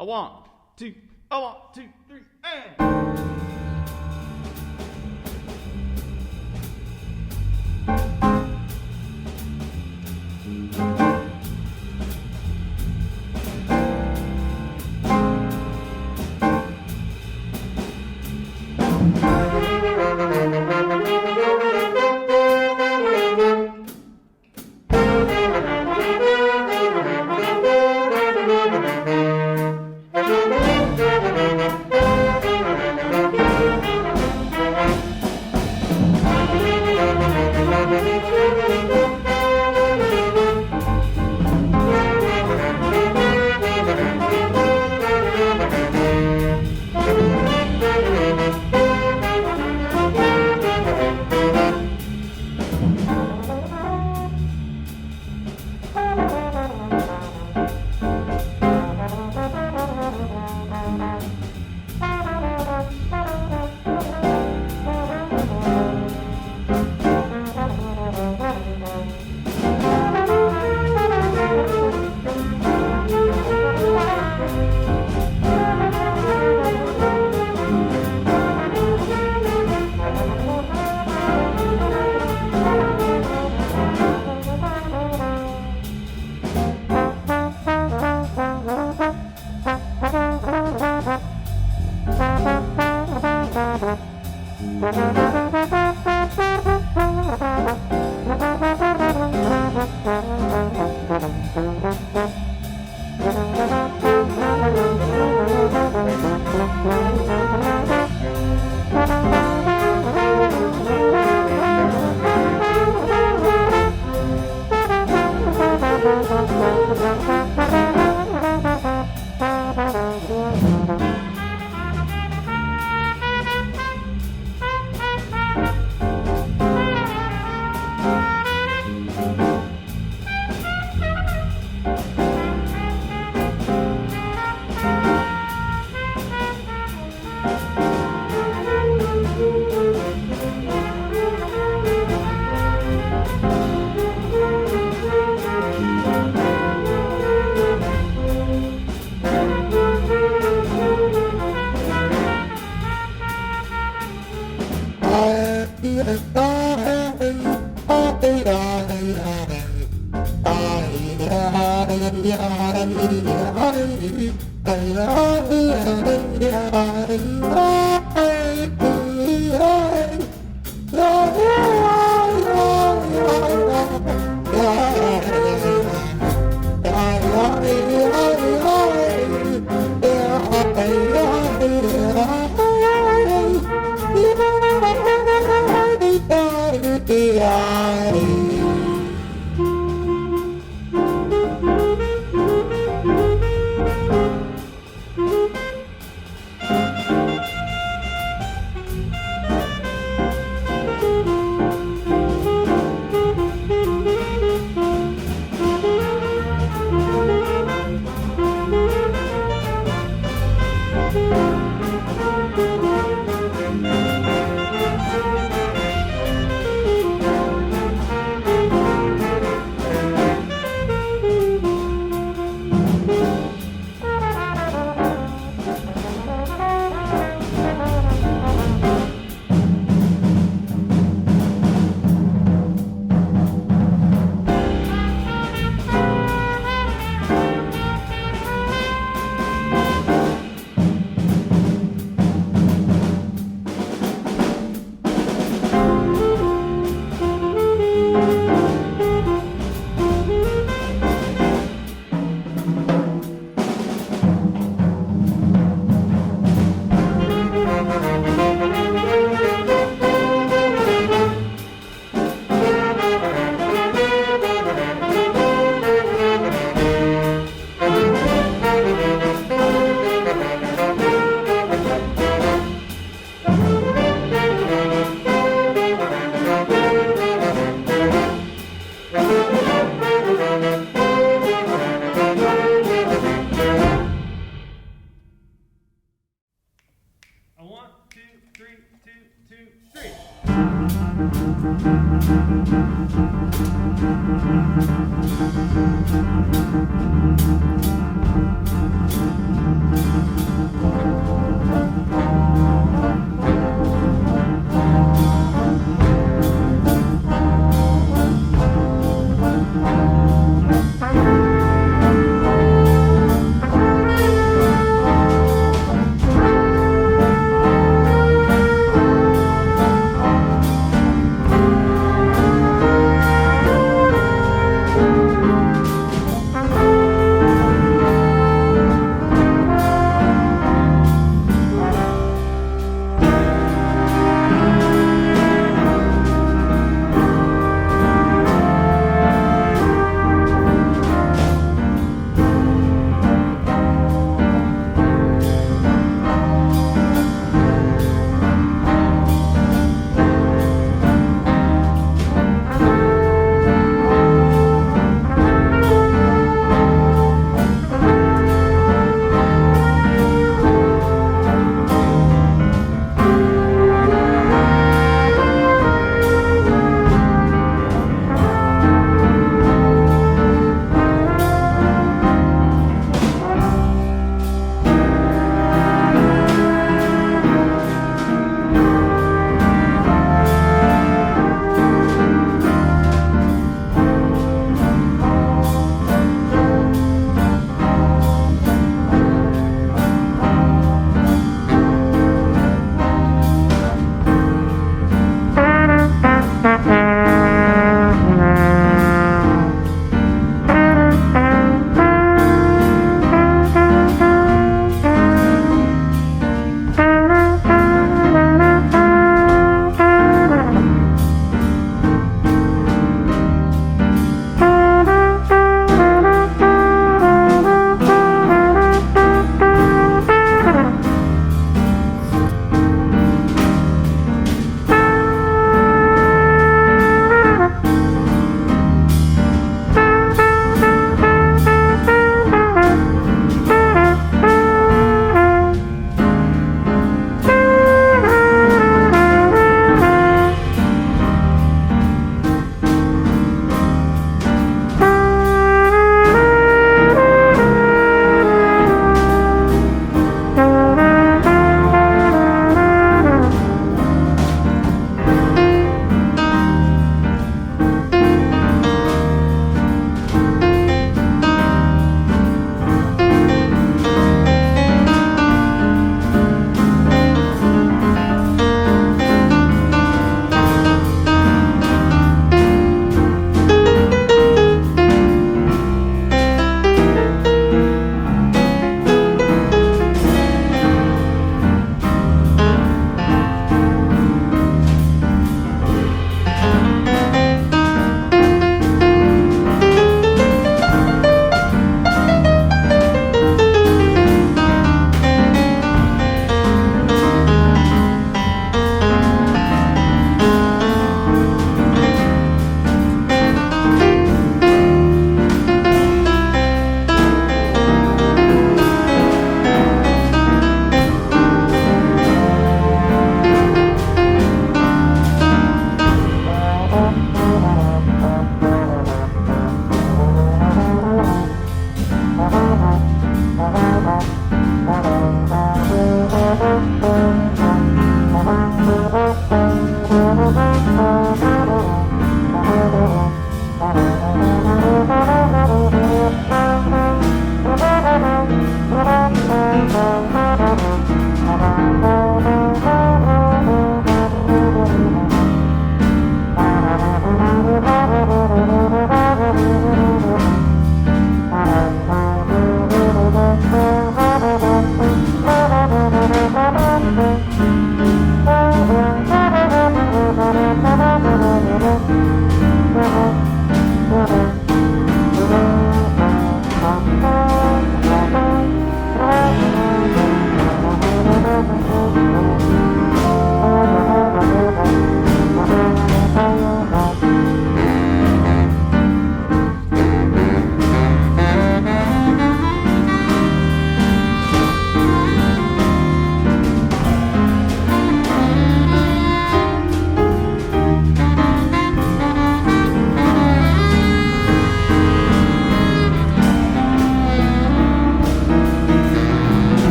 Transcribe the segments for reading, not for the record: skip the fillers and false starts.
A one, two, a one, two, three, and.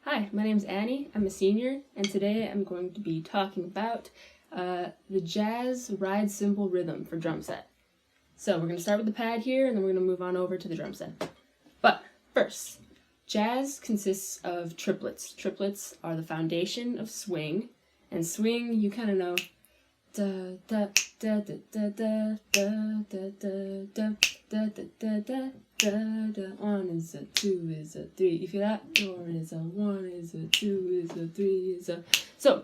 Hi, my name's Annie. I'm a senior, and today I'm going to be talking about the jazz ride cymbal rhythm for drum set. So we're going to start with the pad here, and then we're going to move on over to the drum set. But first, jazz consists of triplets. Triplets are the foundation of swing, and swing, you kind of know. Da da da da da da da da da da da da da. Da, da, 1 is a 2 is a 3. You feel that? 4 is a 1 is a 2 is a 3 is a. So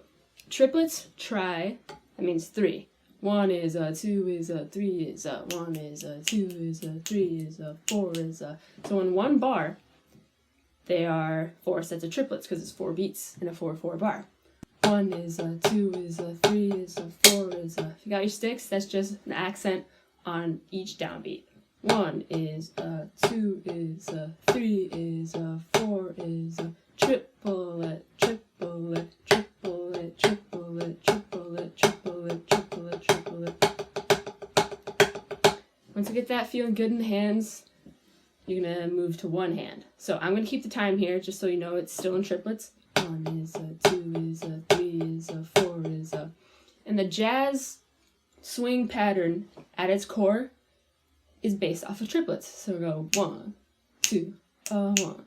triplets try. That means 3. 1 is a 2 is a 3 is a 1 is a 2 is a 3 is a 4 is a. So in one bar, they are 4 sets of triplets because it's 4 beats in a 4/4 bar. 1 is a 2 is a 3 is a 4 is a. If you got your sticks, that's just an accent on each downbeat. 1 is a 2 is a 3 is a 4 is a triplet, triplet, triplet, triplet, triplet, triplet, triplet, triplet. Once you get that feeling good in the hands, you're gonna move to one hand. So I'm gonna keep the time here just so you know it's still in triplets. 1 is a 2 is a 3 is a 4 is a. And the jazz swing pattern at its core is based off of triplets. So we go 1, 2, 1,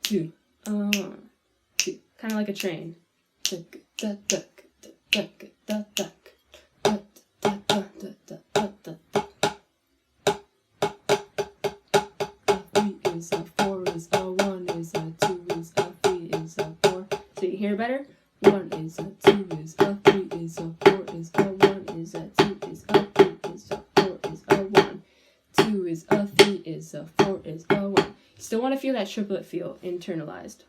2, 1, 2. Kind of like a train. Is a 4 is a 1 is a 2 is a 3 is a 4. So you hear better? 1 is a 2 is a 3 is a 4 is a 1 is a 2 is a 3 is a 4 is a 1. 2 is a 3 is a 4 is a 1. You still want to feel that triplet feel internalized.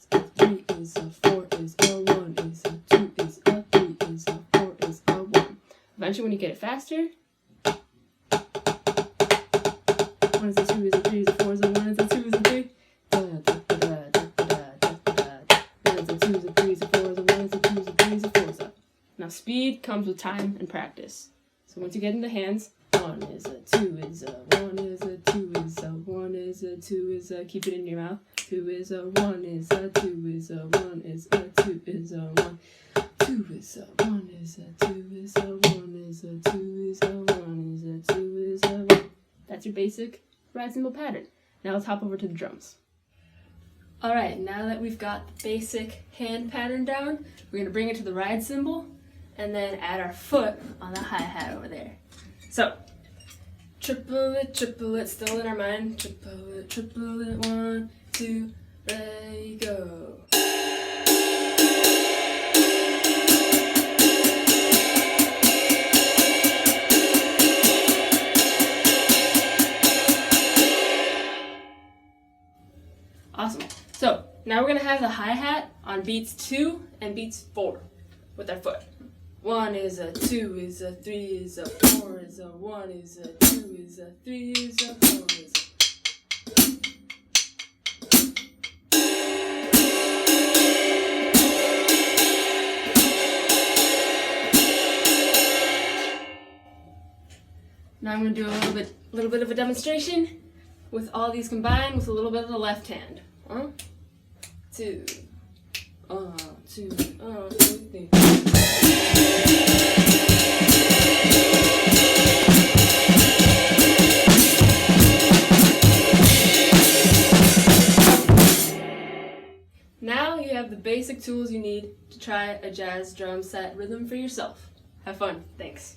3 is a 4 is a 1 is a 2 is a 3 is a 4 is a 1. Eventually when you get it faster, 1 is a 2 is a 3 is a 4 is a 1 is a 2 is a 3. 1 is a 2 is a 3 is a 4 is a 1 is a 2 is a 3 is a 4 is a. Now speed comes with time and practice. So once you get in the hands, 1 is a 2 is a 1 is a 2 is a 1 is a 2 is a. Keep it in your mouth. 2 is a 1 is a 2 is a 1 is a 2 is a 1. 2 is a 1 is a 2 is a 1 is a 2 is a 1 is a 2 is a 1. That's your basic ride cymbal pattern. Now let's hop over to the drums. Alright, now that we've got the basic hand pattern down, we're going to bring it to the ride cymbal and then add our foot on the hi-hat over there. So, triplet, triplet, still in our mind. Triplet, triplet, 1, 2, ready, go. Awesome. So, now we're going to have the hi-hat on beats 2 and beats 4 with our foot. 1 is a 2 is a 3 is a 4 is a 1 is a 2 is a 3 is a 4 is a. Now I'm going to do a little bit of a demonstration with all these combined with a little bit of the left hand. 1, 2, 2, 3. Now you have the basic tools you need to try a jazz drum set rhythm for yourself. Have fun. Thanks.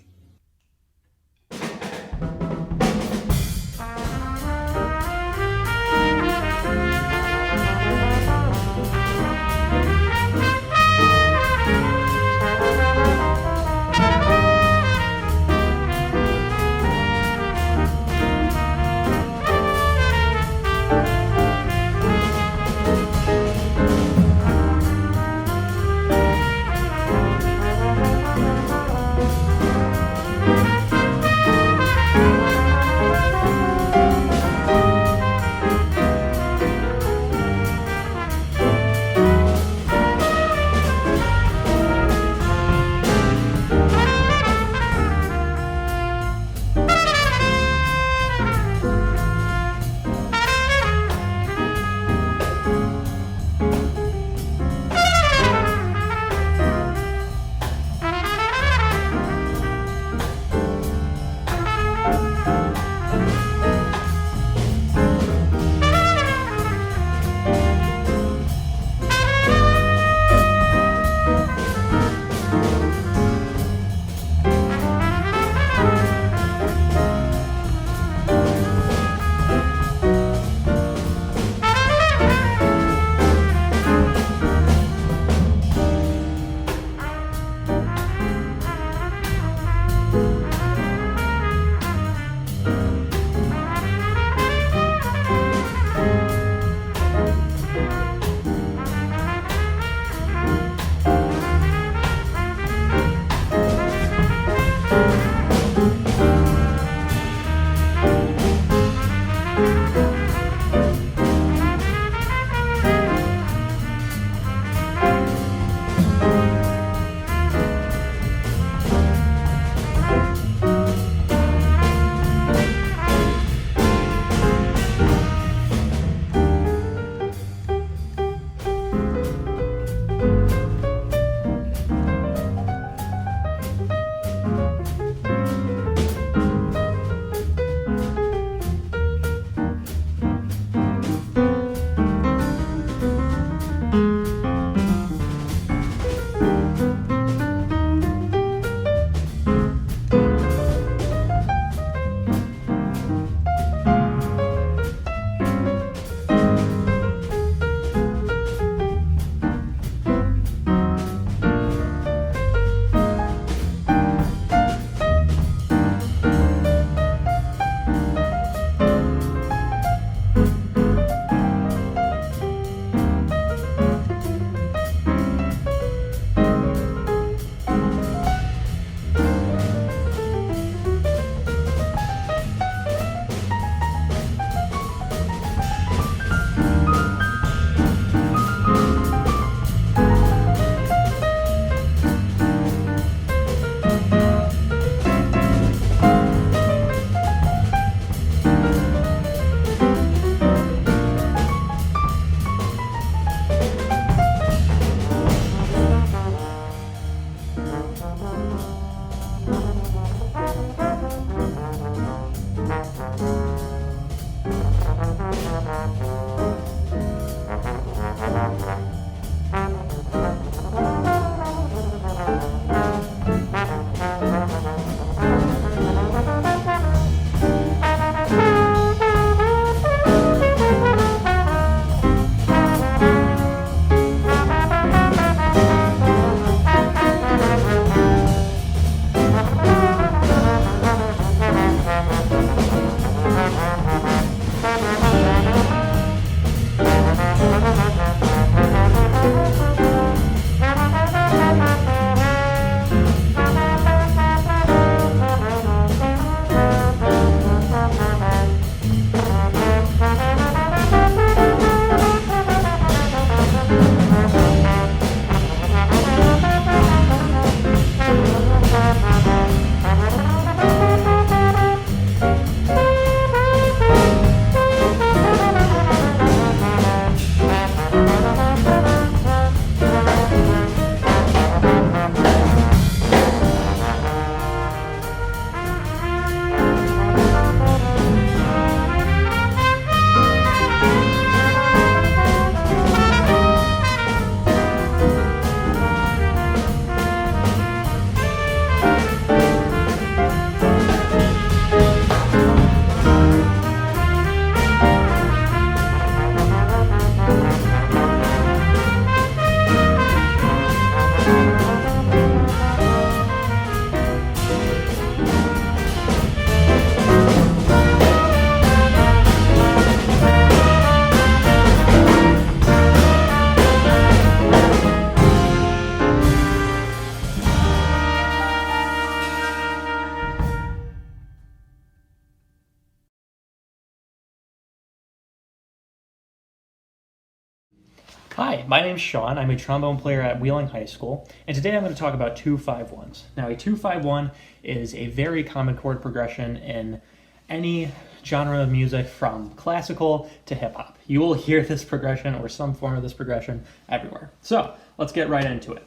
Hi, my name's Sean. I'm a trombone player at Wheeling High School, and today I'm going to talk about 2-5-1s. Now, a 2-5-1 is a very common chord progression in any genre of music from classical to hip-hop. You will hear this progression or some form of this progression everywhere. So, let's get right into it.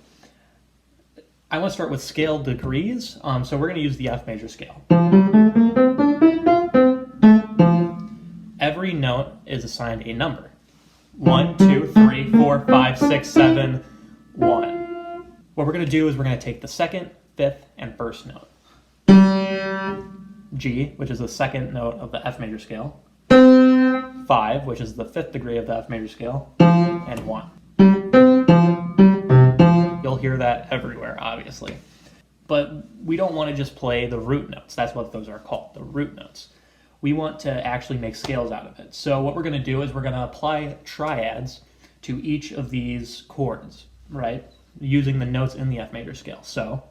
I want to start with scale degrees, so we're going to use the F major scale. Every note is assigned a number. 1, 2, 3, 4, 5, 6, 7, 1. What we're going to do is we're going to take the second, fifth, and first note. G, which is the second note of the F major scale. 5, which is the fifth degree of the F major scale. And 1. You'll hear that everywhere, obviously. But we don't want to just play the root notes. That's what those are called, the root notes. We want to actually make scales out of it. So what we're going to do is we're going to apply triads to each of these chords, right? Using the notes in the F major scale. So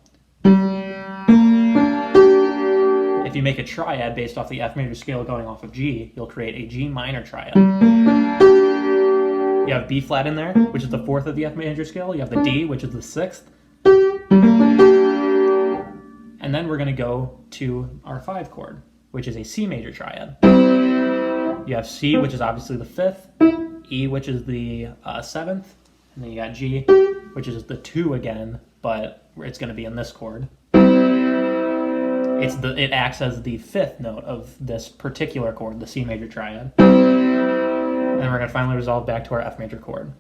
if you make a triad based off the F major scale going off of G, you'll create a G minor triad. You have B flat in there, which is the fourth of the F major scale. You have the D, which is the sixth. And then we're going to go to our 5 chord, which is a C major triad. You have C, which is obviously the fifth, E, which is the seventh, and then you got G, which is the 2 again, but it's going to be in this chord. It acts as the fifth note of this particular chord, the C major triad. And then we're going to finally resolve back to our F major chord,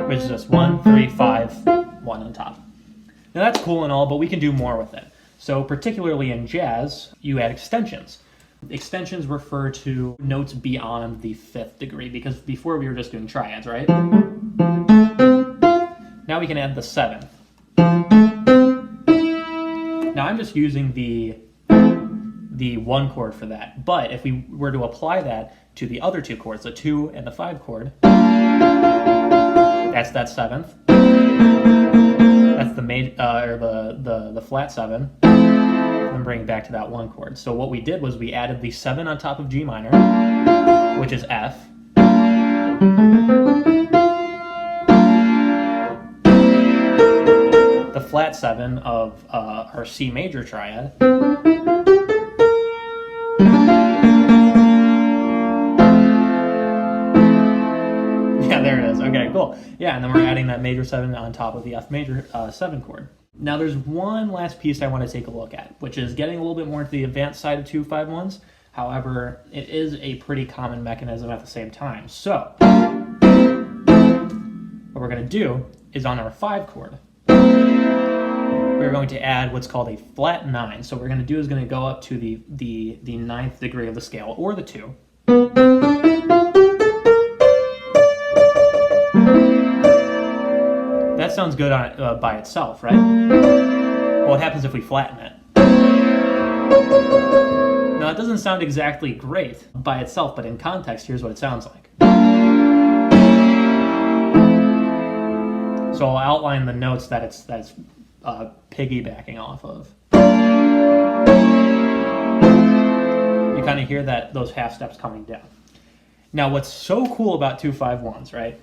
which is just 1, 3, 5, 1 on top. Now that's cool and all, but we can do more with it. So particularly in jazz, you add extensions. Extensions refer to notes beyond the fifth degree, because before we were just doing triads, right? Now we can add the seventh. Now I'm just using the 1 chord for that, but if we were to apply that to the other 2 chords, the 2 and the 5 chord, that's that seventh. That's the the flat 7, and bring it back to that 1 chord. So what we did was we added the 7 on top of G minor, which is F. The flat 7 of our C major triad. Yeah, there it is. Okay, cool. Yeah, and then we're adding that major 7 on top of the F major 7 chord. Now there's one last piece I want to take a look at, which is getting a little bit more into the advanced side of 2-5-1s. However, it is a pretty common mechanism at the same time. So what we're going to do is on our 5 chord, we're going to add what's called a flat 9. So what we're going to do is going to go up to the 9th degree of the scale, or the 2. That sounds good on by itself, right? Well, what happens if we flatten it? Now, it doesn't sound exactly great by itself, but in context, here's what it sounds like. So I'll outline the notes that it's piggybacking off of. You kind of hear those half steps coming down. Now, what's so cool about 2-5-1s, right?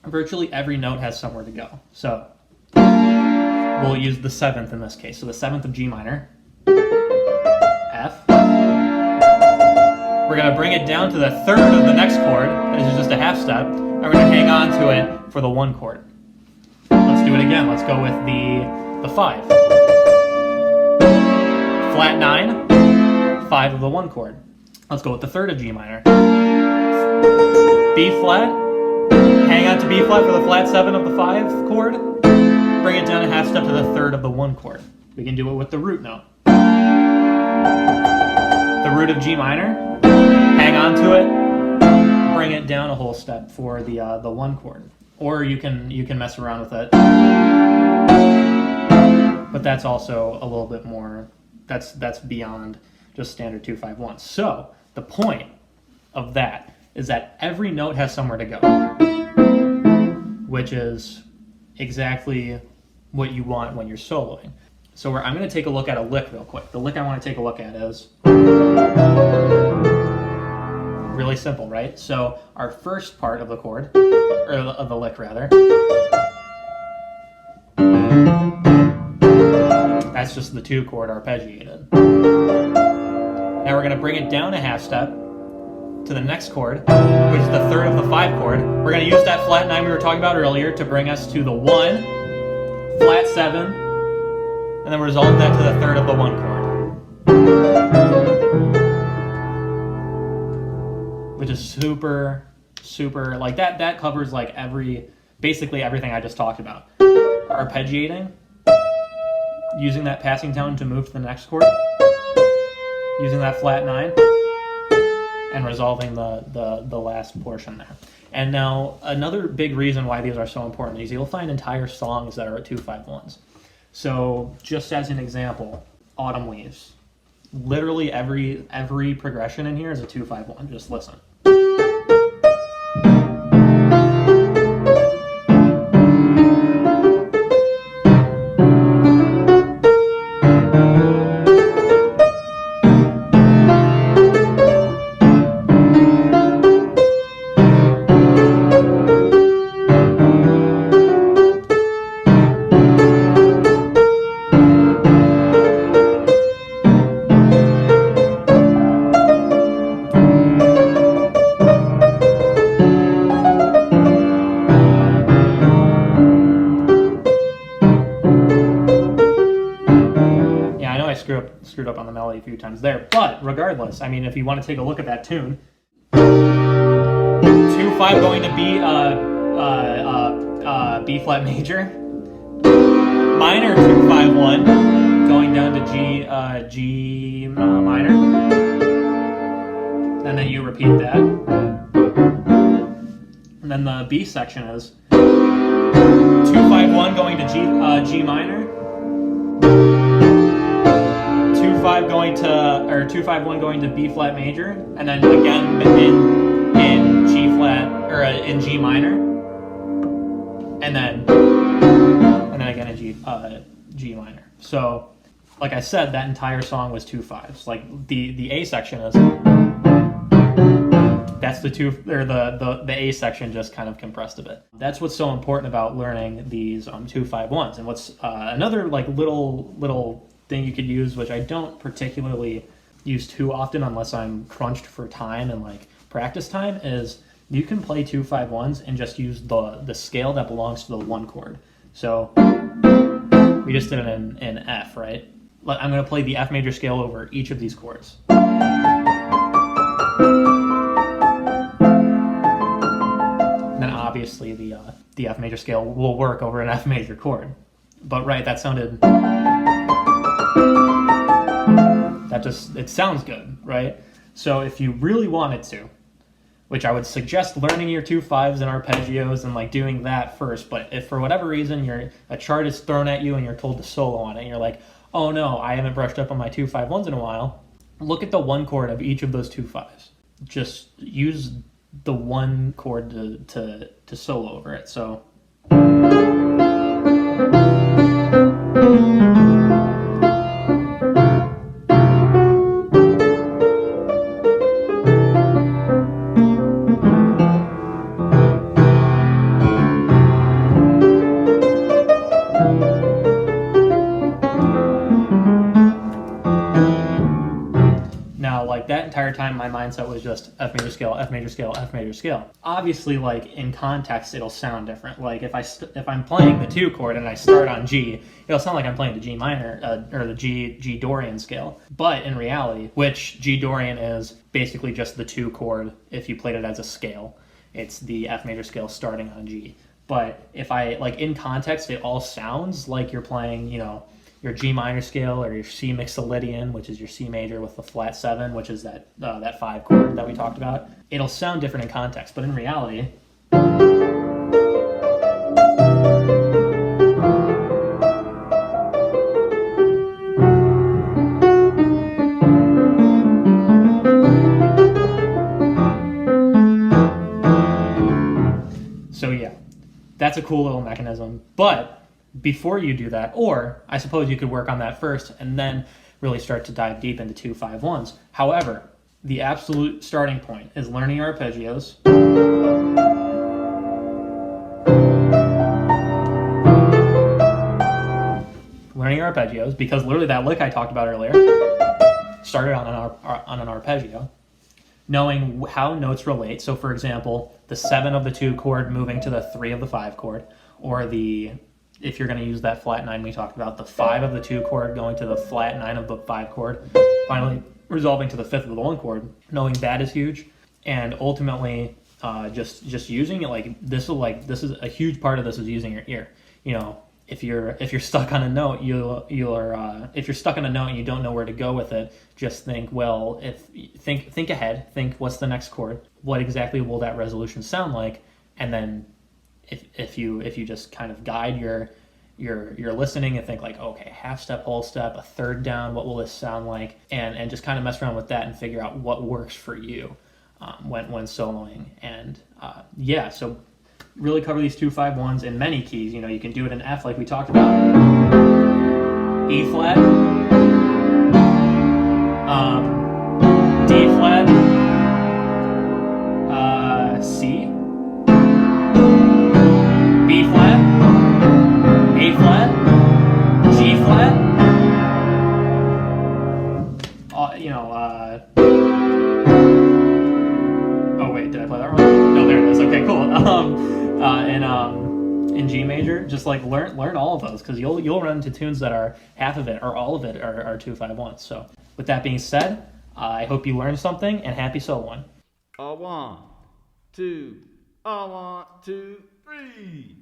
Virtually every note has somewhere to go. So we'll use the 7th in this case. So the 7th of G minor, F. We're going to bring it down to the 3rd of the next chord. This is just a half step. And we're going to hang on to it for the 1 chord. Let's do it again. Let's go with the 5. Flat 9, 5 of the 1 chord. Let's go with the 3rd of G minor. B flat. Hang on to B flat for the flat 7 of the 5 chord. Bring it down a half step to the 3rd of the 1 chord. We can do it with the root note. The root of G minor. Hang on to it. Bring it down a whole step for the 1 chord. Or you can mess around with it. But that's also a little bit more. That's beyond just standard 2-5-1. So the point of that is that every note has somewhere to go, which is exactly what you want when you're soloing. So I'm going to take a look at a lick real quick. The lick I want to take a look at is really really simple, right? So our first part of the chord, or of the lick rather, that's just the 2 chord arpeggiated. Now we're going to bring it down a half step to the next chord, which is the 3rd of the 5 chord. We're going to use that flat 9 we were talking about earlier to bring us to the 1, flat 7, and then resolve that to the 3rd of the 1 chord. Which is super, like that covers like basically everything I just talked about. Arpeggiating, using that passing tone to move to the next chord, using that flat 9, and resolving the last portion there. And now another big reason why these are so important is you'll find entire songs that are 2-5-1s. So just as an example, Autumn Leaves. Literally every progression in here is a 2-5-1. Just listen. Screwed up on the melody a few times there, but regardless, I mean, if you want to take a look at that tune, 2-5 going to B flat major, minor 2-5-1 going down to G minor, and then you repeat that, and then the B section is 2-5-1 going to G minor. 2-5-1 going to B flat major, and then again in G flat or in G minor, and then again in G minor. So, like I said, that entire song was 2-5s. Like the A section is that's the A section just kind of compressed a bit. That's what's so important about learning these 2-5-1s, and what's another like little thing you could use, which I don't particularly use too often unless I'm crunched for time and like practice time, is you can play 2-5-1s and just use the scale that belongs to the 1 chord. So we just did it in F, right? I'm going to play the F major scale over each of these chords. And then obviously the F major scale will work over an F major chord. But right, that sounded... it sounds good, right? So if you really wanted to, which I would suggest learning your 2-5s and arpeggios and like doing that first, but if for whatever reason a chart is thrown at you and you're told to solo on it, and you're like, oh no, I haven't brushed up on my 2-5-1s in a while, look at the 1 chord of each of those 2-5s. Just use the 1 chord to solo over it. So time my mindset was just F major scale, F major scale, F major scale. Obviously, like in context, it'll sound different. Like if I'm playing the 2 chord and I start on G, it'll sound like I'm playing the G minor or the G Dorian scale. But in reality, which G Dorian is basically just the 2 chord. If you played it as a scale, it's the F major scale starting on G. But if I like in context, it all sounds like you're playing, your G minor scale or your C mixolydian, which is your C major with the flat 7, which is that 5 chord that we talked about. It'll sound different in context, but in reality, so yeah, that's a cool little mechanism. But before you do that, or I suppose you could work on that first and then really start to dive deep into 2-5-1s. However, the absolute starting point is learning arpeggios. Learning arpeggios, because literally that lick I talked about earlier started on an arpeggio. Knowing how notes relate. So, for example, the 7 of the 2 chord moving to the 3 of the 5 chord, or if you're going to use that flat 9 we talked about, the 5 of the 2 chord going to the flat 9 of the 5 chord, finally resolving to the 5th of the 1 chord. Knowing that is huge, and ultimately just using it this is a huge part of this is using your ear. You know, if you're stuck on a note, if you're stuck on a note and you don't know where to go with it, just think, well, think ahead, think what's the next chord, what exactly will that resolution sound like, and then if you just kind of guide your listening and think like, okay, half step, whole step, a third down, what will this sound like, and just kind of mess around with that and figure out what works for you when soloing. And so really cover these 2-5-1s in many keys. You know, you can do it in F like we talked about, E flat, D flat, C, B flat, A flat, G flat, oh wait, did I play that wrong? No, there it is. Okay, cool. In G major, just like learn all of those, because you'll run into tunes that are half of it or all of it are 2-5-1s. So with that being said, I hope you learned something, and happy soloing. A 1, 2, a 1, 2, 3.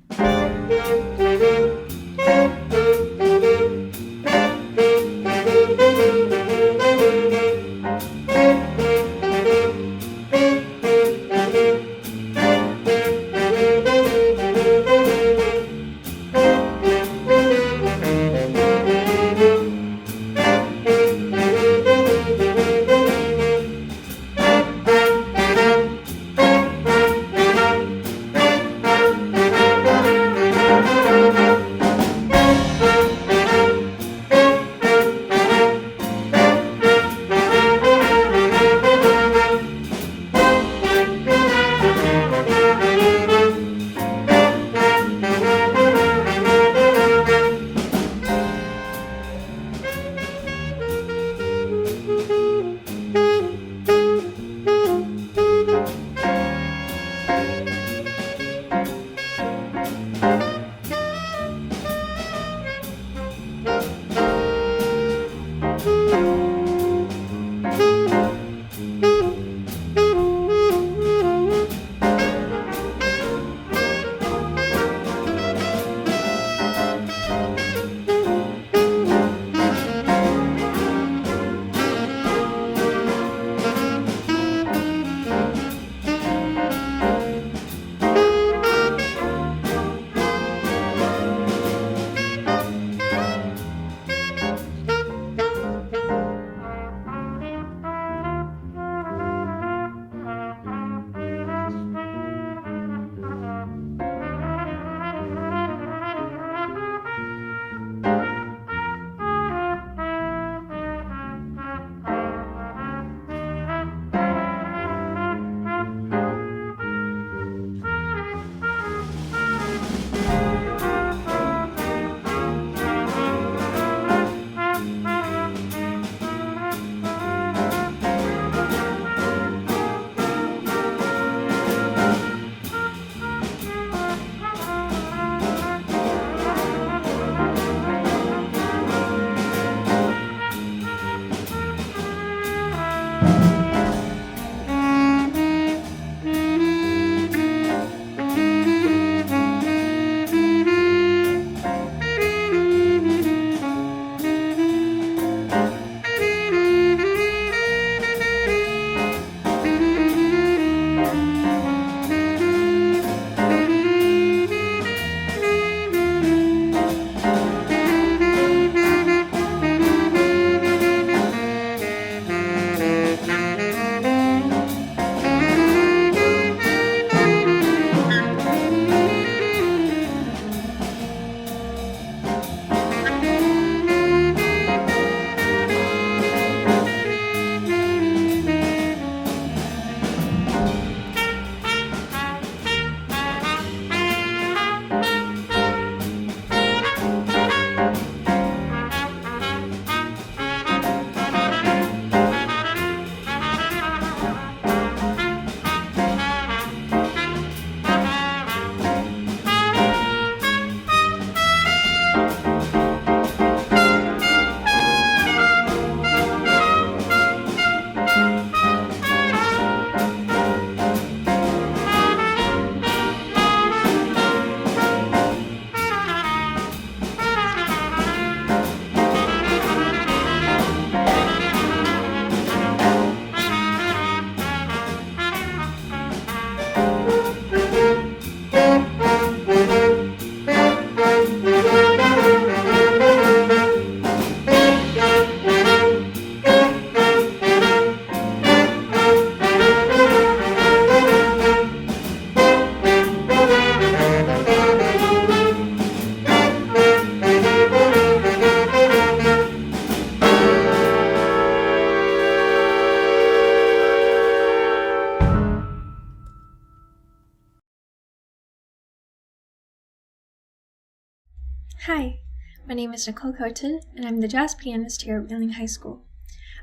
Hi, my name is Nicole Coton, and I'm the jazz pianist here at Wheeling High School.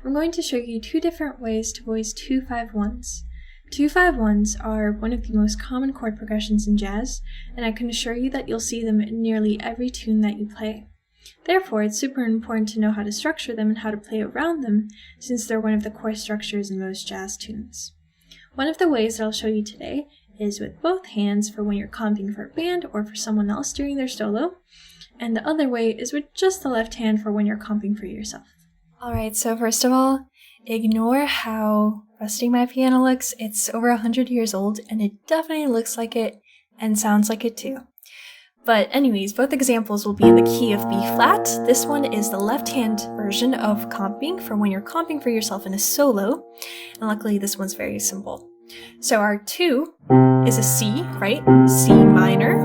I'm going to show you 2 different ways to voice 2-5-1s. 2-5-1s are one of the most common chord progressions in jazz, and I can assure you that you'll see them in nearly every tune that you play. Therefore, it's super important to know how to structure them and how to play around them, since they're one of the core structures in most jazz tunes. One of the ways that I'll show you today is with both hands for when you're comping for a band or for someone else during their solo, and the other way is with just the left hand for when you're comping for yourself. Alright, so first of all, ignore how rusty my piano looks. It's over 100 years old, and it definitely looks like it and sounds like it too. But anyways, both examples will be in the key of B flat. This one is the left-hand version of comping for when you're comping for yourself in a solo, and luckily this one's very simple. So our 2 is a C, right? C minor.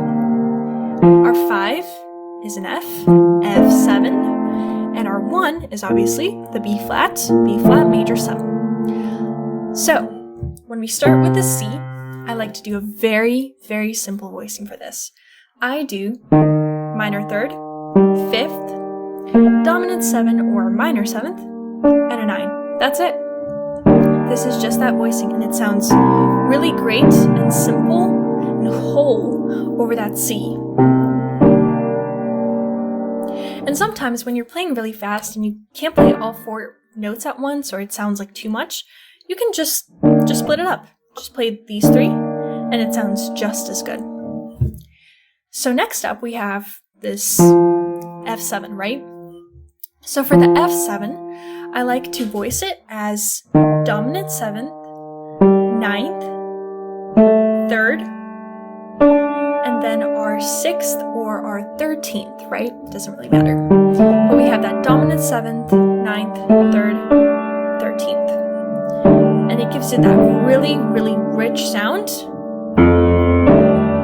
Our 5 is an F, F7, and our 1 is obviously the B flat major 7. So, when we start with the C, I like to do a very, very simple voicing for this. I do minor 3rd, 5th, dominant 7 or minor 7th, and a 9. That's it. This is just that voicing, and it sounds really great and simple and whole over that C. And sometimes when you're playing really fast and you can't play all 4 notes at once, or it sounds like too much, you can just split it up. Just play these 3 and it sounds just as good. So next up we have this F7, right? So for the F7, I like to voice it as dominant 7th, 9th, 3rd, and then our 6th or our 13th, right? Doesn't really matter. But we have that dominant 7th, 9th, 3rd, 13th. And it gives it that really, really rich sound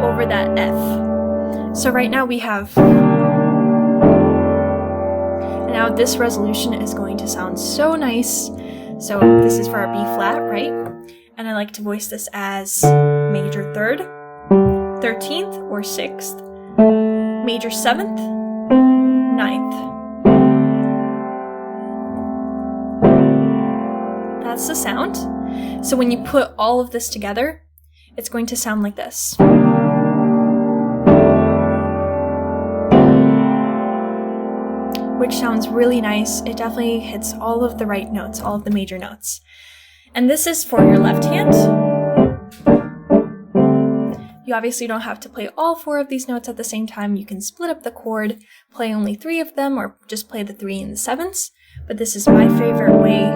over that F. So right now we have... Now this resolution is going to sound so nice. So this is for our B flat, right? And I like to voice this as major 3rd, 13th or 6th, major 7th, 9th. That's the sound. So when you put all of this together, it's going to sound like this. Which sounds really nice. It definitely hits all of the right notes, all of the major notes. And this is for your left hand. You obviously don't have to play all 4 of these notes at the same time. You can split up the chord, play only 3 of them, or just play the 3 and the 7s. But this is my favorite way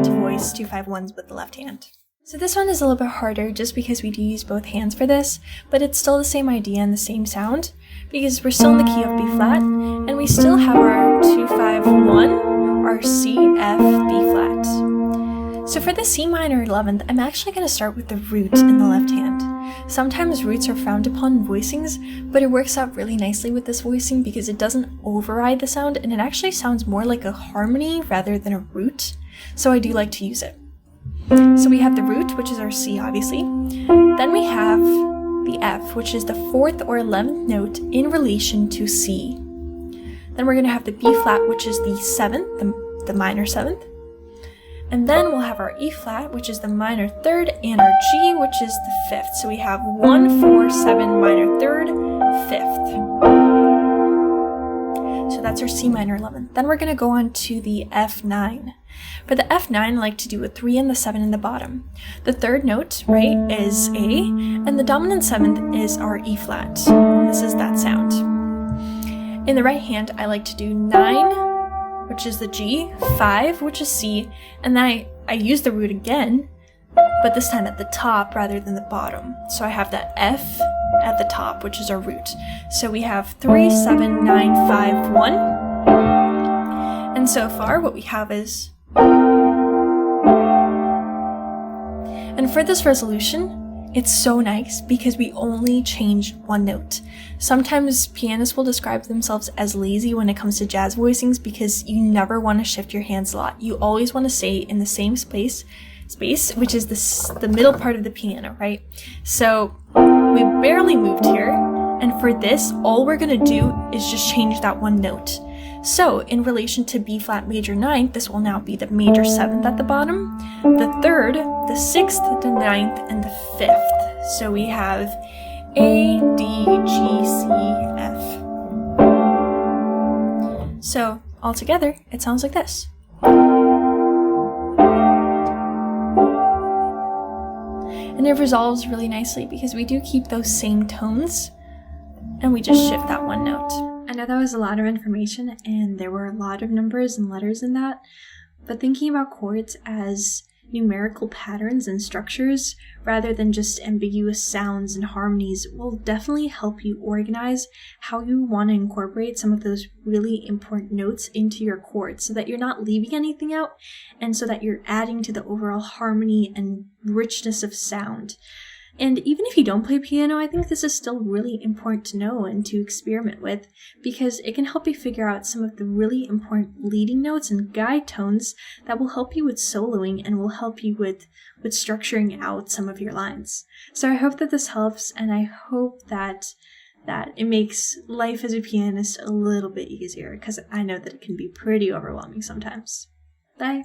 to voice 2-5-1s with the left hand. So this one is a little bit harder just because we do use both hands for this, but it's still the same idea and the same sound, because we're still in the key of B flat, and we still have our 2-5-1, our C, F, B flat. So for the C minor 11th, I'm actually going to start with the root in the left hand. Sometimes roots are frowned upon in voicings, but it works out really nicely with this voicing because it doesn't override the sound, and it actually sounds more like a harmony rather than a root, so I do like to use it. So we have the root, which is our C, obviously. Then we have the F, which is the 4th or 11th note in relation to C. Then we're going to have the B flat, which is the 7th, the minor 7th. And then we'll have our E flat, which is the minor 3rd, and our G, which is the 5th. So we have 1, 4, 7, minor 3rd, 5th. So that's our C minor 11th. Then we're going to go on to the F9. For the F9, I like to do a 3 and the 7 in the bottom. The 3rd note, right, is A, and the dominant 7th is our E flat. This is that sound. In the right hand, I like to do 9, which is the G, 5, which is C, and then I use the root again, but this time at the top rather than the bottom. So I have that F at the top, which is our root. So we have 3, 7, 9, 5, 1. And so far, what we have is... And for this resolution, it's so nice because we only change 1 note. Sometimes pianists will describe themselves as lazy when it comes to jazz voicings because you never want to shift your hands a lot. You always want to stay in the same space, which is the middle part of the piano, right? So we barely moved here, And for this, all we're gonna do is just change that one note. So in relation to B flat major 9th, this will now be the major 7th at the bottom, the 3rd, the 6th, the 9th, and the 5th. So we have A, D, G, C, F. So all together, it sounds like this. And it resolves really nicely because we do keep those same tones and we just shift that one note. I know that was a lot of information and there were a lot of numbers and letters in that, but thinking about chords as numerical patterns and structures rather than just ambiguous sounds and harmonies will definitely help you organize how you want to incorporate some of those really important notes into your chords so that you're not leaving anything out and so that you're adding to the overall harmony and richness of sound. And even if you don't play piano, I think this is still really important to know and to experiment with because it can help you figure out some of the really important leading notes and guide tones that will help you with soloing and will help you with structuring out some of your lines. So I hope that this helps, and I hope that it makes life as a pianist a little bit easier because I know that it can be pretty overwhelming sometimes. Bye!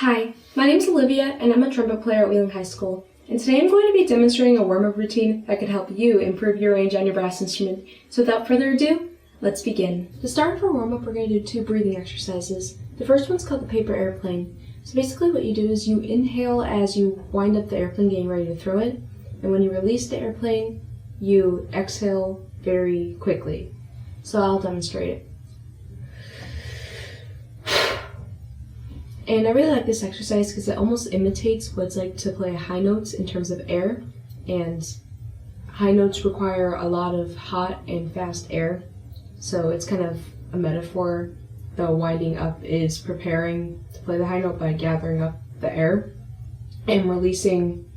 Hi, my name's Olivia and I'm a trumpet player at Wheeling High School. And today I'm going to be demonstrating a warm-up routine that could help you improve your range on your brass instrument. So without further ado, let's begin. To start for warm-up, we're going to do 2 breathing exercises. The first one's called the paper airplane. So basically what you do is you inhale as you wind up the airplane getting ready to throw it. And when you release the airplane, you exhale very quickly. So I'll demonstrate it. And I really like this exercise because it almost imitates what it's like to play high notes in terms of air. And high notes require a lot of hot and fast air. So it's kind of a metaphor. The winding up is preparing to play the high note by gathering up the air. And releasing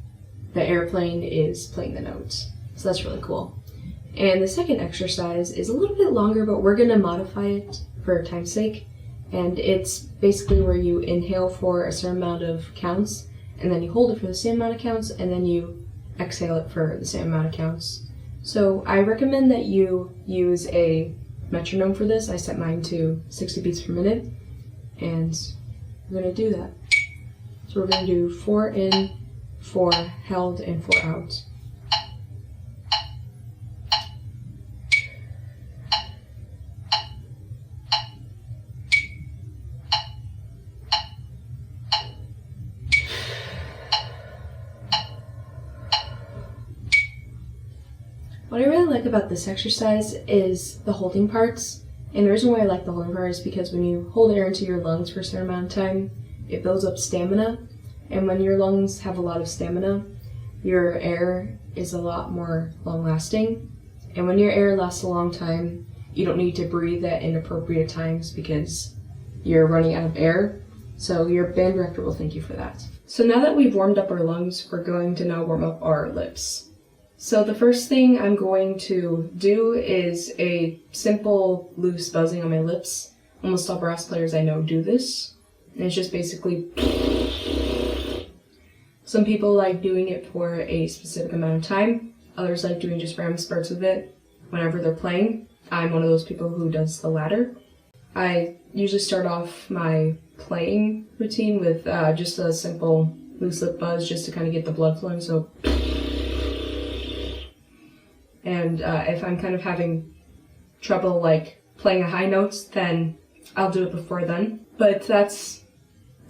the airplane is playing the notes. So that's really cool. And the second exercise is a little bit longer, but we're going to modify it for time's sake. And it's basically where you inhale for a certain amount of counts, and then you hold it for the same amount of counts, and then you exhale it for the same amount of counts. So I recommend that you use a metronome for this. I set mine to 60 beats per minute, and we're going to do that. So we're going to do 4 in, 4 held, and 4 out. What I really like about this exercise is the holding parts. And the reason why I like the holding part is because when you hold air into your lungs for a certain amount of time, it builds up stamina. And when your lungs have a lot of stamina, your air is a lot more long-lasting. And when your air lasts a long time, you don't need to breathe at inappropriate times because you're running out of air. So your band director will thank you for that. So now that we've warmed up our lungs, we're going to now warm up our lips. So the first thing I'm going to do is a simple loose buzzing on my lips. Almost all brass players I know do this. And it's just basically... Some people like doing it for a specific amount of time. Others like doing just random spurts of it whenever they're playing. I'm one of those people who does the latter. I usually start off my playing routine with just a simple loose lip buzz just to kind of get the blood flowing. So... And if I'm kind of having trouble like playing a high notes, then I'll do it before then. But that's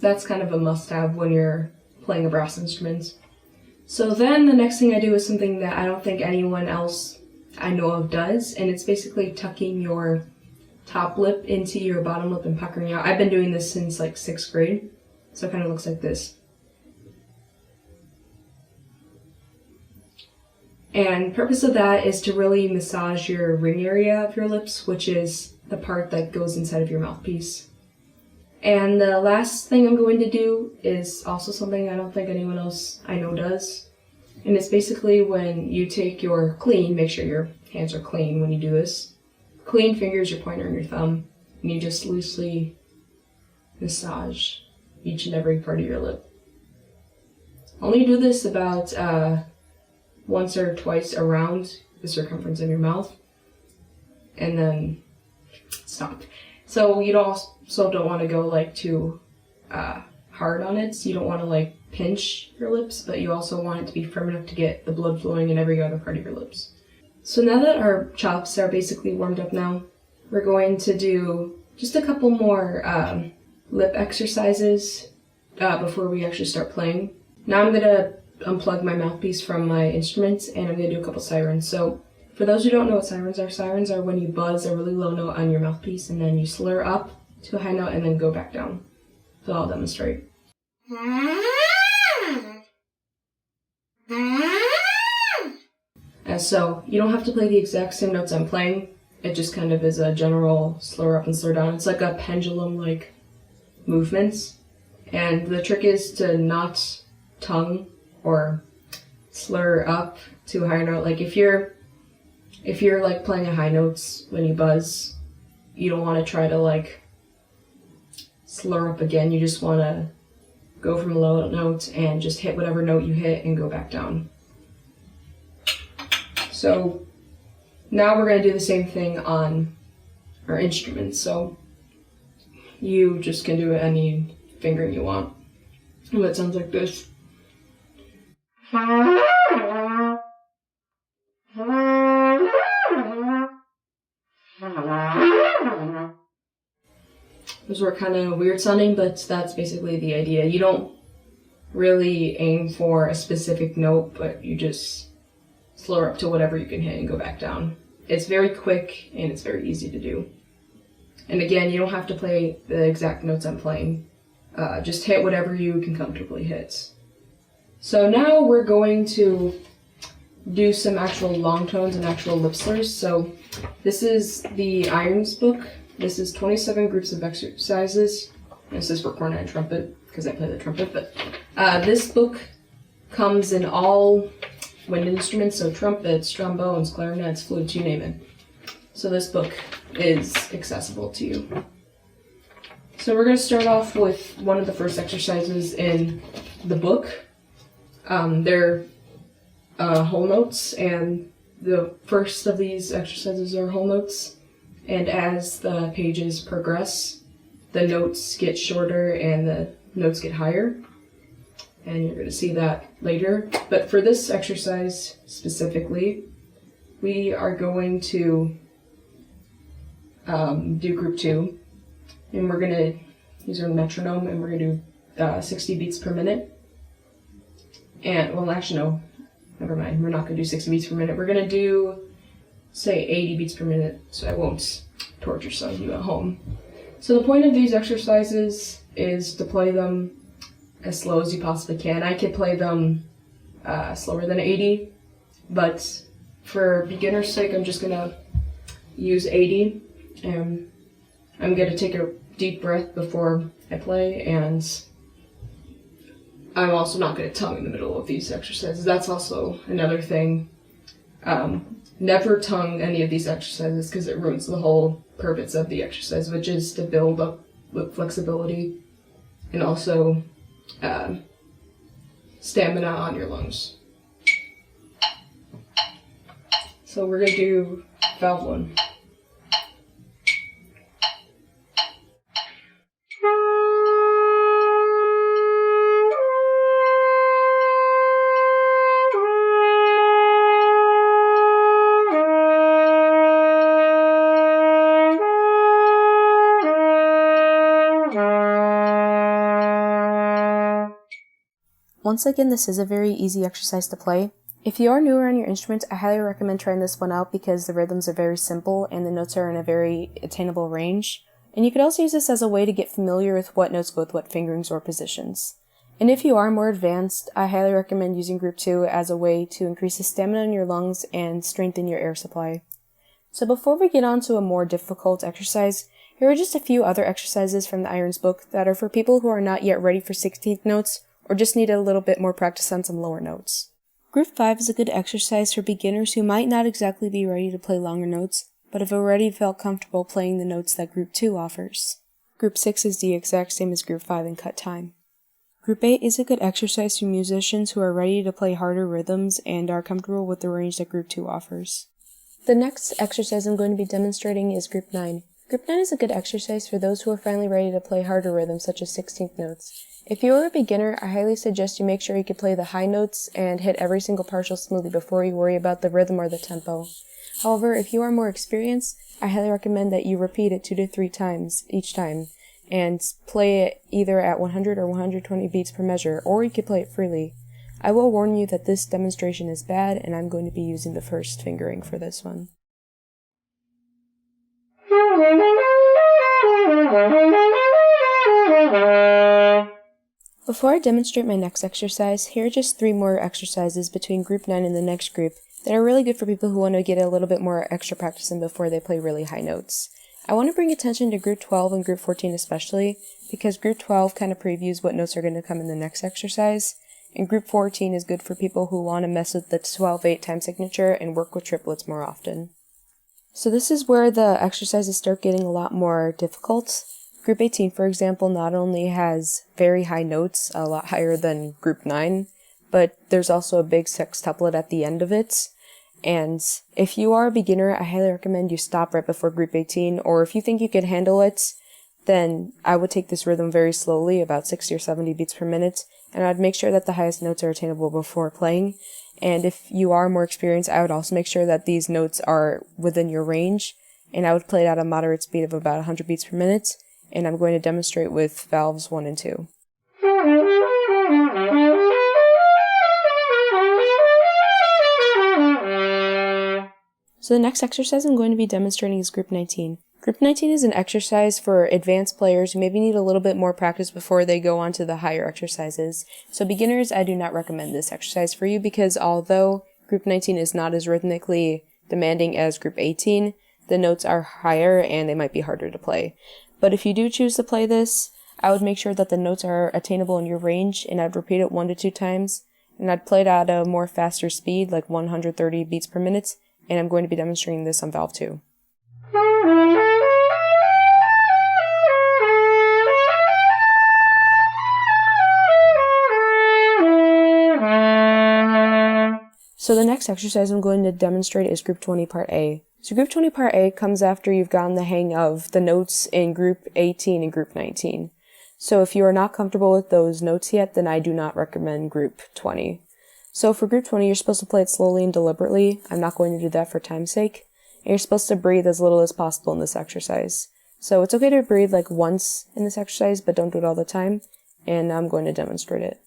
kind of a must-have when you're playing a brass instrument. So then the next thing I do is something that I don't think anyone else I know of does, and it's basically tucking your top lip into your bottom lip and puckering out. I've been doing this since like 6th grade, so it kind of looks like this. And the purpose of that is to really massage your ring area of your lips, which is the part that goes inside of your mouthpiece. And the last thing I'm going to do is also something I don't think anyone else I know does. And it's basically when you take your clean, make sure your hands are clean when you do this. Clean fingers, your pointer and your thumb, and you just loosely massage each and every part of your lip. Only do this about once or twice around the circumference of your mouth, and then stop. So you also don't want to go like too hard on it. So you don't want to like pinch your lips, but you also want it to be firm enough to get the blood flowing in every other part of your lips. So now that our chops are basically warmed up now, we're going to do just a couple more lip exercises before we actually start playing. Now I'm gonna unplug my mouthpiece from my instruments, and I'm going to do a couple sirens. So for those who don't know what sirens are when you buzz a really low note on your mouthpiece and then you slur up to a high note and then go back down. So I'll demonstrate. And so you don't have to play the exact same notes I'm playing. It just kind of is a general slur up and slur down. It's like a pendulum-like movements. And the trick is to not tongue or slur up to a higher note. Like if you're like playing a high notes when you buzz, you don't want to try to like slur up again. You just want to go from a low note and just hit whatever note you hit and go back down. So now we're going to do the same thing on our instruments. So you just can do any fingering you want. And that sounds like this. Those were kind of weird sounding, but that's basically the idea. You don't really aim for a specific note, but you just slow up to whatever you can hit and go back down. It's very quick and it's very easy to do. And again, you don't have to play the exact notes I'm playing. Just hit whatever you can comfortably hit. So now we're going to do some actual long tones and actual lip slurs. So this is the Irons book. This is 27 groups of exercises. This is for cornet and trumpet, because I play the trumpet. But this book comes in all wind instruments, so trumpets, trombones, clarinets, flutes, you name it. So this book is accessible to you. So we're going to start off with one of the first exercises in the book. They're whole notes, and the first of these exercises are whole notes. And as the pages progress, the notes get shorter and the notes get higher. And you're going to see that later. But for this exercise specifically, we are going to do group 2. And we're going to use our metronome, and we're going to do 60 beats per minute. And, well, actually, no. Never mind. We're not going to do 60 beats per minute. We're going to do, say, 80 beats per minute, so I won't torture some of you at home. So the point of these exercises is to play them as slow as you possibly can. I could play them slower than 80, but for beginner's sake, I'm just going to use 80. And I'm going to take a deep breath before I play, and I'm also not going to tongue in the middle of these exercises. That's also another thing. Never tongue any of these exercises because it ruins the whole purpose of the exercise, which is to build up with flexibility and also stamina on your lungs. So we're going to do valve 1. Once again, this is a very easy exercise to play. If you are newer on your instrument, I highly recommend trying this one out because the rhythms are very simple and the notes are in a very attainable range. And you could also use this as a way to get familiar with what notes go with what fingerings or positions. And if you are more advanced, I highly recommend using group 2 as a way to increase the stamina in your lungs and strengthen your air supply. So before we get on to a more difficult exercise, here are just a few other exercises from the Irons book that are for people who are not yet ready for 16th notes or just need a little bit more practice on some lower notes. Group 5 is a good exercise for beginners who might not exactly be ready to play longer notes, but have already felt comfortable playing the notes that Group 2 offers. Group 6 is the exact same as Group 5 in cut time. Group 8 is a good exercise for musicians who are ready to play harder rhythms and are comfortable with the range that Group 2 offers. The next exercise I'm going to be demonstrating is Group 9. Group 9 is a good exercise for those who are finally ready to play harder rhythms such as 16th notes. If you are a beginner, I highly suggest you make sure you can play the high notes and hit every single partial smoothly before you worry about the rhythm or the tempo. However, if you are more experienced, I highly recommend that you repeat it 2 to 3 times each time and play it either at 100 or 120 beats per measure, or you could play it freely. I will warn you that this demonstration is bad, and I'm going to be using the first fingering for this one. Before I demonstrate my next exercise, here are just 3 more exercises between Group 9 and the next group that are really good for people who want to get a little bit more extra practice in before they play really high notes. I want to bring attention to Group 12 and Group 14 especially, because Group 12 kind of previews what notes are going to come in the next exercise, and Group 14 is good for people who want to mess with the 12/8 time signature and work with triplets more often. So this is where the exercises start getting a lot more difficult. Group 18, for example, not only has very high notes, a lot higher than Group 9, but there's also a big sextuplet at the end of it. And if you are a beginner, I highly recommend you stop right before Group 18, or if you think you can handle it, then I would take this rhythm very slowly, about 60 or 70 beats per minute, and I'd make sure that the highest notes are attainable before playing. And if you are more experienced, I would also make sure that these notes are within your range, and I would play it at a moderate speed of about 100 beats per minute, and I'm going to demonstrate with valves 1 and 2. So the next exercise I'm going to be demonstrating is Group 19. Group 19 is an exercise for advanced players who maybe need a little bit more practice before they go on to the higher exercises. So beginners, I do not recommend this exercise for you because although Group 19 is not as rhythmically demanding as Group 18, the notes are higher and they might be harder to play. But if you do choose to play this, I would make sure that the notes are attainable in your range, and I'd repeat it 1 to 2 times, and I'd play it at a more faster speed, like 130 beats per minute, and I'm going to be demonstrating this on valve 2. So the next exercise I'm going to demonstrate is Group 20 Part A. So Group 20 Part A comes after you've gotten the hang of the notes in Group 18 and Group 19. So if you are not comfortable with those notes yet, then I do not recommend Group 20. So for Group 20, you're supposed to play it slowly and deliberately. I'm not going to do that for time's sake. And you're supposed to breathe as little as possible in this exercise. So it's okay to breathe like once in this exercise, but don't do it all the time. And I'm going to demonstrate it.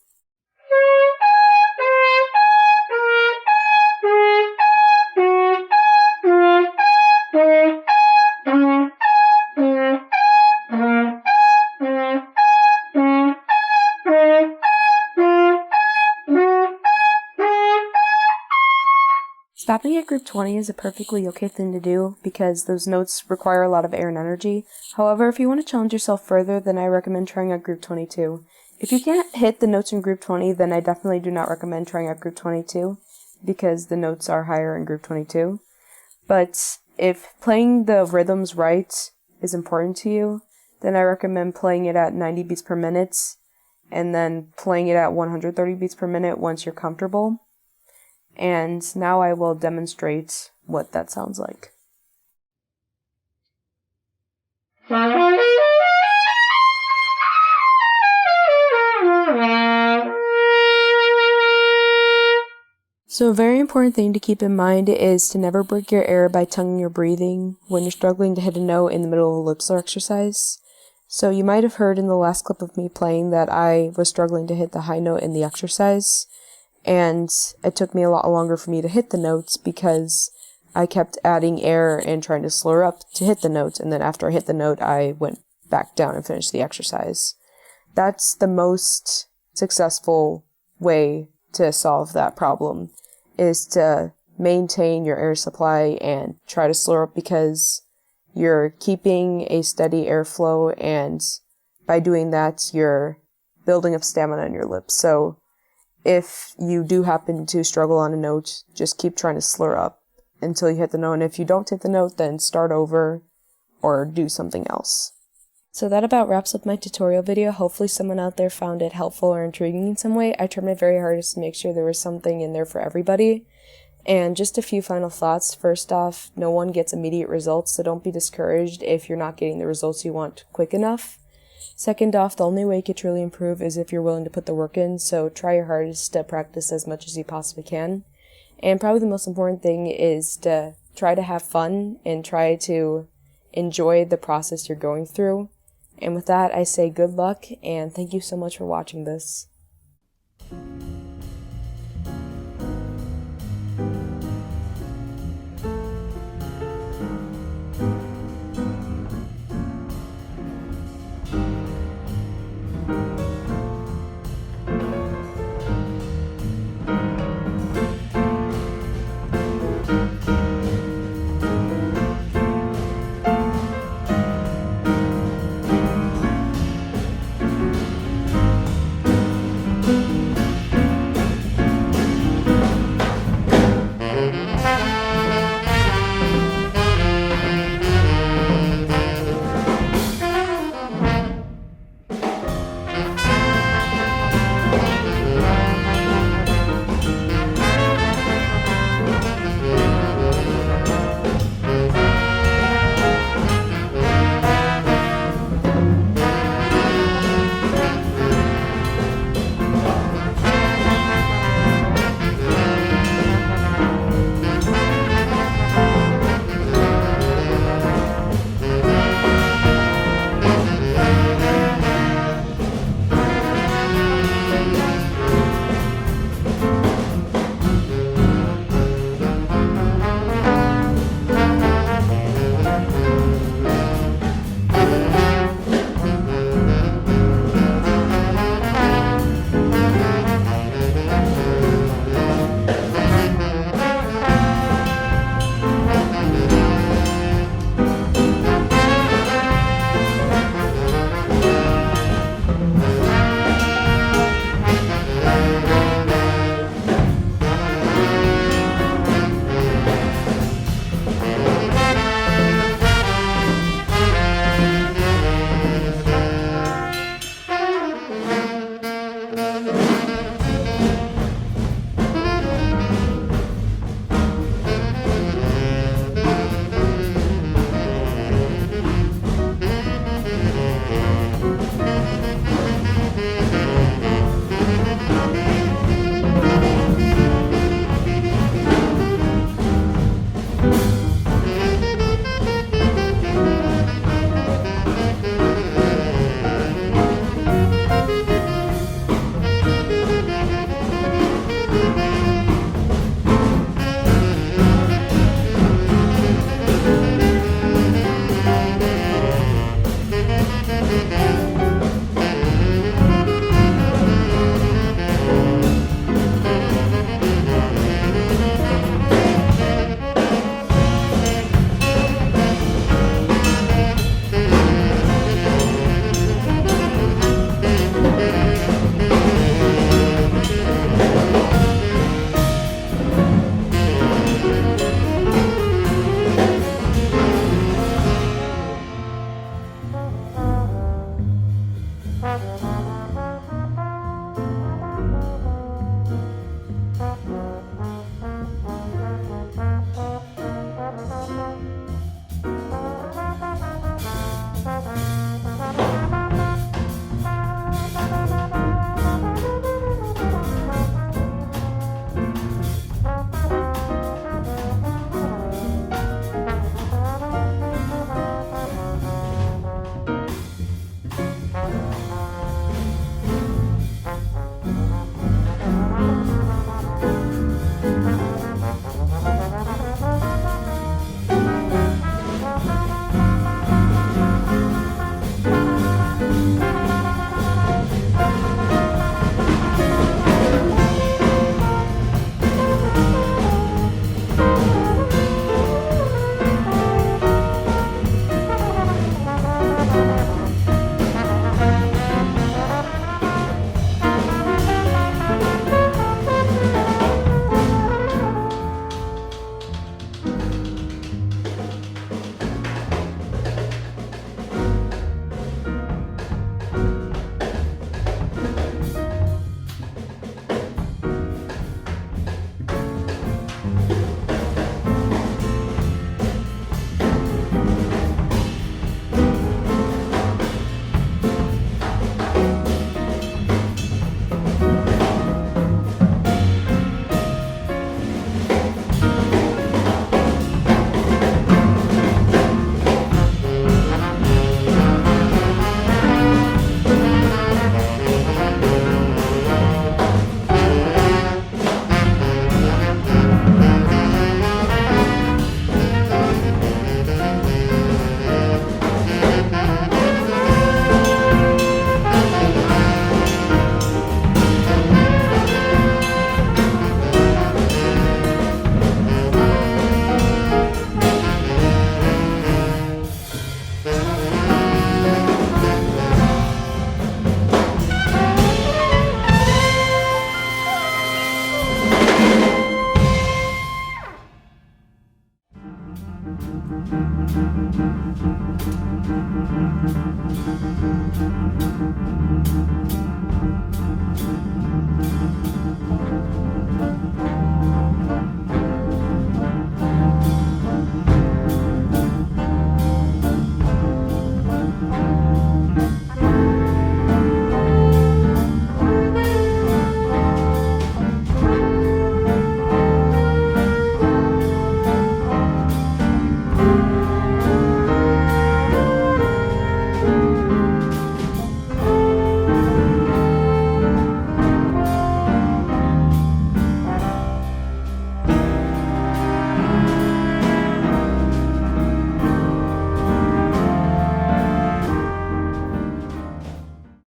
Stopping at Group 20 is a perfectly okay thing to do because those notes require a lot of air and energy. However, if you want to challenge yourself further, then I recommend trying out Group 22. If you can't hit the notes in Group 20, then I definitely do not recommend trying out Group 22 because the notes are higher in Group 22. But if playing the rhythms right is important to you, then I recommend playing it at 90 beats per minute and then playing it at 130 beats per minute once you're comfortable. And now I will demonstrate what that sounds like. So a very important thing to keep in mind is to never break your air by tonguing your breathing when you're struggling to hit a note in the middle of a lip slur exercise. So you might have heard in the last clip of me playing that I was struggling to hit the high note in the exercise. And it took me a lot longer for me to hit the notes because I kept adding air and trying to slur up to hit the notes, and then after I hit the note, I went back down and finished the exercise. That's the most successful way to solve that problem, is to maintain your air supply and try to slur up because you're keeping a steady airflow, and by doing that, you're building up stamina in your lips. So if you do happen to struggle on a note, just keep trying to slur up until you hit the note. And if you don't hit the note, then start over or do something else. So that about wraps up my tutorial video. Hopefully someone out there found it helpful or intriguing in some way. I tried my very hardest to make sure there was something in there for everybody. And just a few final thoughts. First off, no one gets immediate results, so don't be discouraged if you're not getting the results you want quick enough. Second off, the only way you can truly improve is if you're willing to put the work in, so try your hardest to practice as much as you possibly can. And probably the most important thing is to try to have fun and try to enjoy the process you're going through. And with that, I say good luck, and thank you so much for watching this.